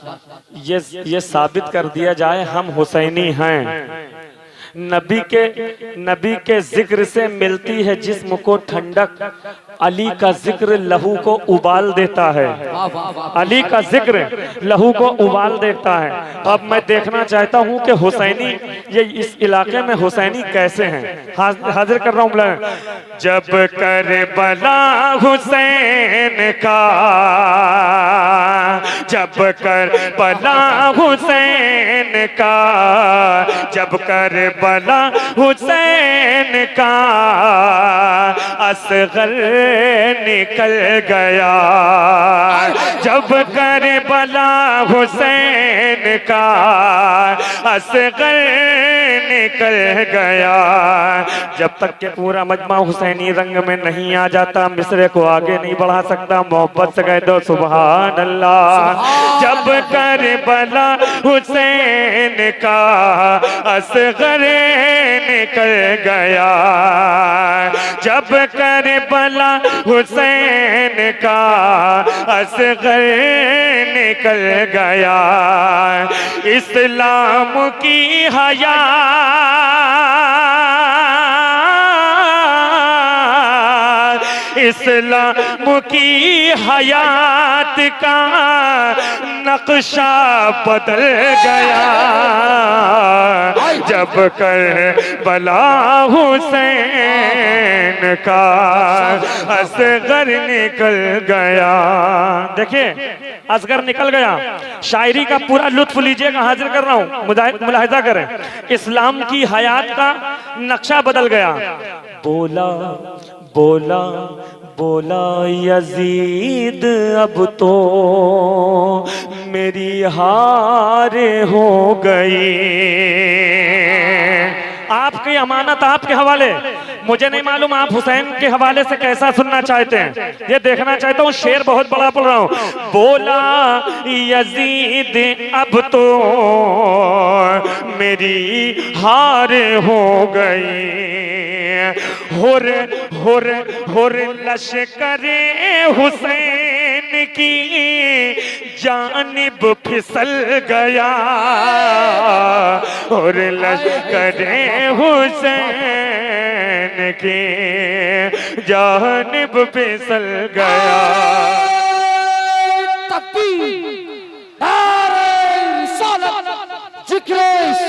ये साबित कर दिया जाए हम हुसैनी हैं। नबी के जिक्र से मिलती है जिस्म को ठंडक, अली का जिक्र लहू को उबाल देता है। अली का जिक्र लहू को उबाल देता है। अब मैं देखना चाहता हूं कि हुसैनी ये इस इलाके में हुसैनी कैसे हैं। हाजिर कर रहा हूं। जब करबला हुसैन का, जब करबला हुसैन का, जब करबला हुसैन का असगर निकल गया, जब करबला हुसैन का असगर निकल गया। जब तक के पूरा मजमा हुसैनी रंग में नहीं आ जाता, मिसरे को आगे नहीं बढ़ा सकता। मोहब्बत से कह दो सुभान अल्लाह। जब करबला हुसैन का असगर निकल गया, जब करबला हुसैन का असगर निकल गया, इस्लाम की हया इस्लाम की हयात का नक्शा बदल गया, जब करबला हुसैन का असगर निकल गया। देखिए असगर निकल गया, शायरी का पूरा लुत्फ लीजिएगा। हाजिर कर रहा हूं, मुलाहिजा करें। इस्लाम की हयात का नक्शा बदल गया। बोला बोला बोला यजीद अब तो मेरी हार हो गई। आपकी अमानत आपके हवाले, मुझे नहीं मालूम आप हुसैन के हवाले से कैसा सुनना चाहते हैं, ये देखना चाहता हूँ। शेर बहुत बड़ा पढ़ रहा हूँ। बोला यजीद अब तो मेरी हार हो गई, हुर हुर हुर लश्करे हुसैन की जानिब फिसल गया, और लश्करे हुसैन की जानिब फिसल गया।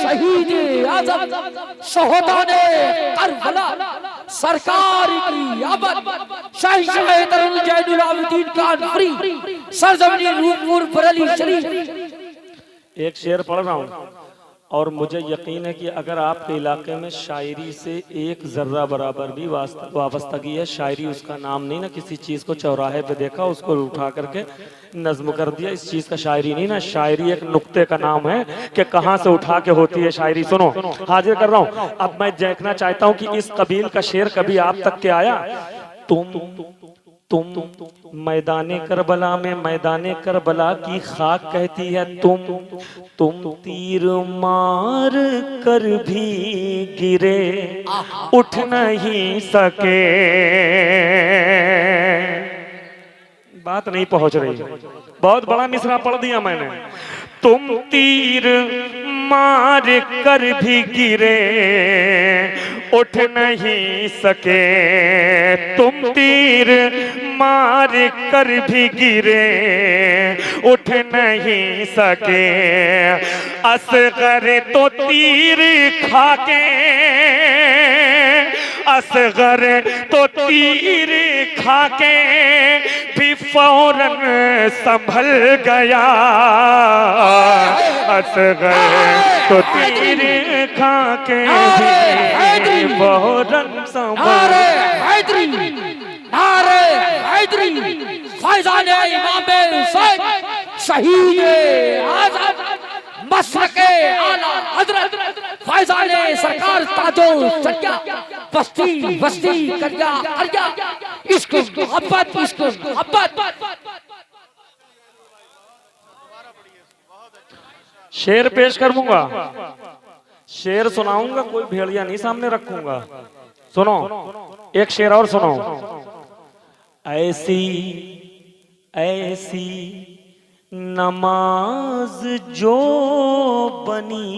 शहीद आज़म शोहदाने करबला सरकार की आबद शहंशाह तरुण जैनुल आबिदीन कानपुरी सरजमीन रूपपुर बरेली शरीफ। एक शेर पढ़ रहा हूँ और मुझे यकीन है कि अगर आपके इलाके में शायरी से एक जर्रा बराबर भी वाबस्तगी है, शायरी उसका नाम नहीं ना, किसी चीज़ को चौराहे पे देखा उसको उठा करके नज्म कर दिया, इस चीज़ का शायरी नहीं ना। शायरी एक नुक्ते का नाम है कि कहाँ से उठा के होती है शायरी। सुनो, हाजिर कर रहा हूँ। अब मैं देखना चाहता हूँ कि इस कबील का शेर कभी आप तक के आया। तुम मैदाने करबला में मैदाने करबला की खाक कहती है तुम तीर मार कर भी गिरे उठ नहीं सके। बात नहीं पहुंच रही, बहुत बड़ा मिसरा पढ़ दिया मैंने। तुम तीर मार कर भी गिरे उठ नहीं सके, तुम तीर मार कर भी गिरे उठ नहीं सके। असगर तो तीर खाके, असगर तो तीर खाके भी फौरन संभल गया। असगर तो तीर खाके भी फौरन संभल। फैज़ाने इमाम हुसैन शहीद आज़म मशरक़े आला हज़रत फैज़ाने सरकार ताजो सज्जा बस्ती बस्ती करिया करिया इश्क मोहब्बत इश्क मोहब्बत। शेर पेश करूंगा, शेर सुनाऊंगा, कोई भेड़िया नहीं सामने रखूंगा। सुनो एक शेर और सुनो। ऐसी ऐसी नमाज जो बनी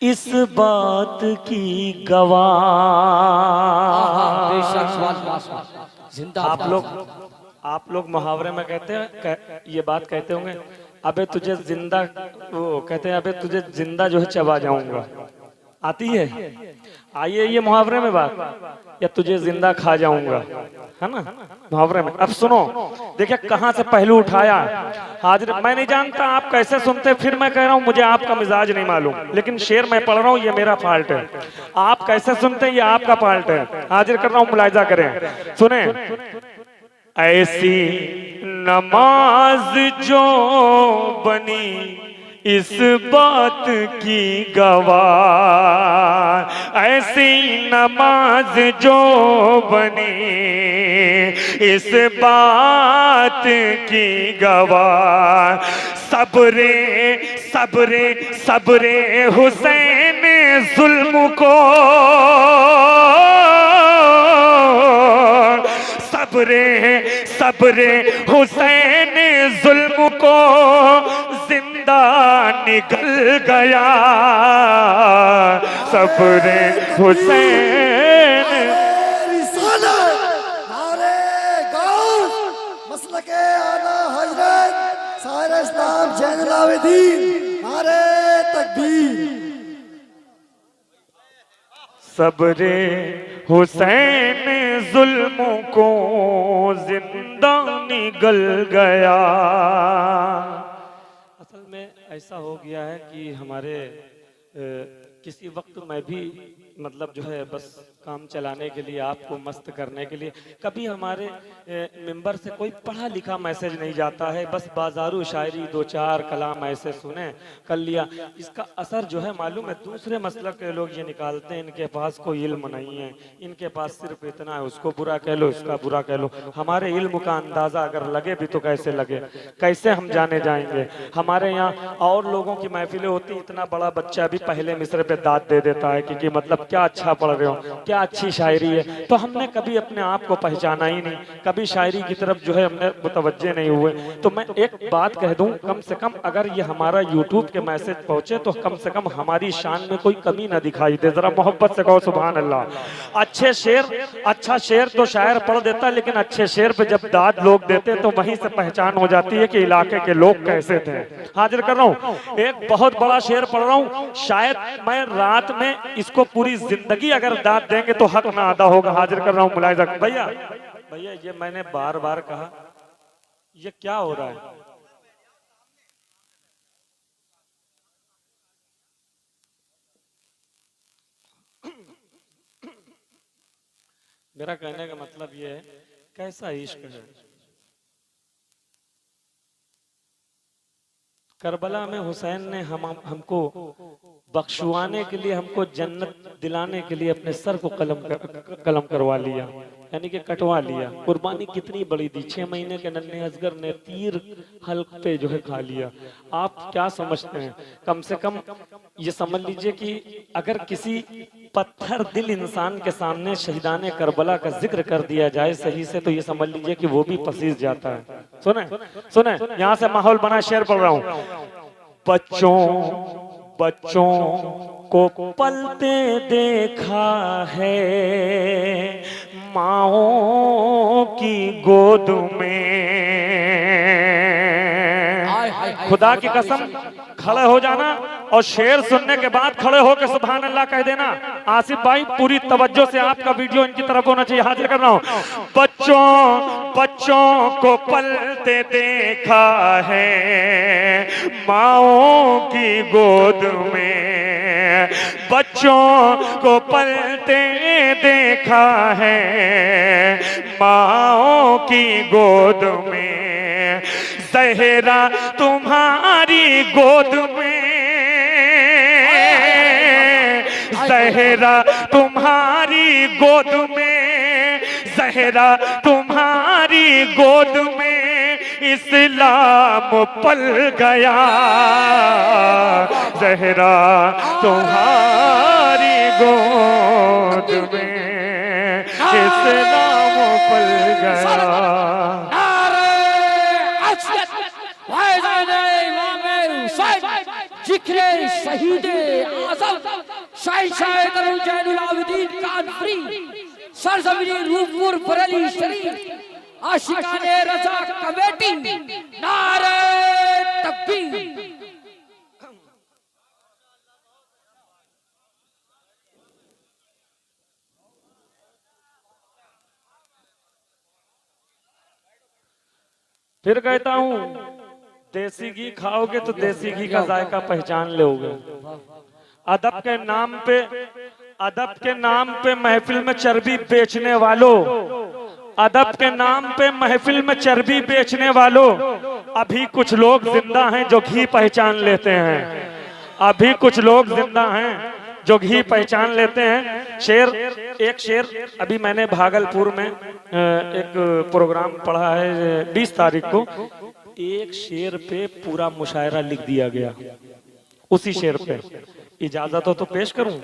इस बात की गवाह। जिंदा आप लोग मुहावरे में कहते हैं, ये बात कहते होंगे, अबे तुझे जिंदा, वो कहते हैं अबे तुझे जिंदा जो है चबा जाऊंगा। आती है, आइए ये मुहावरे में बात, या तुझे जिंदा खा जाऊंगा, है ना मुहावरे में। अब सुनो, देखिए कहां से पहलू उठाया। हाजिर, मैं नहीं जानता आप कैसे सुनते, फिर मैं कह रहा हूं मुझे आपका मिजाज नहीं मालूम, लेकिन शेर मैं पढ़ रहा हूं, ये मेरा फॉल्ट है। आप कैसे सुनते हैं ये आपका फॉल्ट है। हाजिर कर रहा हूं, मुलाहिजा करें, सुने। ऐसी नमाज जो बनी इस बात की गवाह, ऐसी नमाज जो बनी इस बात की गवाह। सब्रे सब्रे सब्रे हुसैन जुल्म को, सब्रे सब्रे हुसैन जुल्म को जिंदा निकल गया। सब्रे हुसैन नारे गौस मसलके आला हजरत सारे इस्लाम जैनुल आबिदीन, नारे तकबीर। सब्रे हुसैन जुल्म को जिंदा निकल गया। असल में ऐसा हो गया है कि हमारे किसी वक्त मैं भी मतलब जो है बस काम चलाने के लिए, आपको मस्त करने के लिए, कभी हमारे मेंबर से कोई पढ़ा लिखा मैसेज नहीं जाता है, बस बाजारू शायरी दो चार कलाम ऐसे सुने कर लिया। इसका असर जो है मालूम है, दूसरे मसलक के लोग ये निकालते हैं इनके पास कोई इल्म नहीं है, इनके पास सिर्फ इतना है, उसको बुरा कह लो, इसका बुरा कह लो। हमारे इल्म का अंदाजा अगर लगे भी तो कैसे लगे, कैसे हम जाने जाएंगे। हमारे यहाँ और लोगों की महफिलें होती, इतना बड़ा बच्चा भी पहले मिसरे पे दाद दे देता है कि मतलब क्या अच्छा पढ़ रहे हो, क्या अच्छी शायरी है। तो हमने कभी अपने आप को पहचाना ही नहीं, कभी शायरी की तरफ जो है हमने मुतवज्जे नहीं हुए। तो मैं एक बात कह दूं, कम से कम अगर ये हमारा यूट्यूब के मैसेज पहुंचे तो कम से कम हमारी शान में कोई कमी ना दिखाई दे। जरा मोहब्बत से कहो सुभान अल्लाह। अच्छे शेर, अच्छा शेर तो शायर पढ़ देता, लेकिन अच्छे शेर पे जब दाद लोग देते तो वहीं से पहचान हो जाती है कि इलाके के लोग कैसे थे। हाजिर कर रहा हूँ, एक बहुत बड़ा शेर पढ़ रहा हूँ, शायद मैं रात में इसको पूरी जिंदगी अगर दाद देंगे तो हक ना अदा होगा। हाजिर कर रहा हूँ, मुलाहिजा। भैया भैया ये मैंने बार बार कहा, ये क्या हो रहा है। मेरा कहने का मतलब ये है, कैसा इश्क है। करबला में हुसैन ने हमको बख्शवाने के लिए, हमको जन्नत दिलाने के लिए अपने सर को कलम करवा लिया, यानी कि कटवा लिया। कुर्बानी कितनी बड़ी दी, 6 महीने के नन्हे असगर ने तीर हल्क पे जो है खा लिया। आप क्या समझते हैं, कम से कम ये समझ लीजिए कि अगर किसी पत्थर दिल इंसान के सामने शहीदाने करबला का जिक्र कर दिया जाए सही से, तो ये समझ लीजिए कि वो भी पसीज जाता है। सुने सुने, यहाँ से माहौल बना, शेर पढ़ रहा हूँ। बच्चों को पलते देखा है माओ की गोद में। खुदा की कसम, खड़े हो जाना और शेर सुनने के बाद खड़े होकर सुभान अल्लाह कह देना। आसिफ भाई पूरी तवज्जो से आपका वीडियो इनकी तरफ होना चाहिए। हाजिर कर रहा हूँ। बच्चों को पलते देखा है माओ की गोद में, बच्चों को पलते देखा है माओ की गोद में। ज़हरा तुम्हारी गोद में, ज़हरा तुम्हारी गोद में, ज़हरा तुम्हारी गोद में इस्लाम पल गया। ज़हरा तुम्हारी गोद में इस्लाम पल गया। जिक्र शहीद आज़म शहंशाह करम जैनुल आबिदीन कादरी सरजमीनी रूपपुर बरेली शरीफ आशिकाने रजा कमेटी नारे तकबीर। फिर कहता हूँ, देसी घी खाओगे तो देसी घी का जायका पहचान लोगे। अदब के नाम पे महफिल में चर्बी बेचने वालों, अदब के नाम पे महफिल में चर्बी बेचने वालों, अभी कुछ लोग जिंदा हैं जो घी पहचान लेते हैं। अभी कुछ लोग जिंदा हैं जो घी पहचान लेते हैं। एक शेर अभी मैंने भागलपुर में एक प्रोग्राम पढ़ा है 20 तारीख को, एक शेर पे पूरा मुशायरा लिख दिया गया। उसी शेर पे इजाजत हो तो पेश करूं।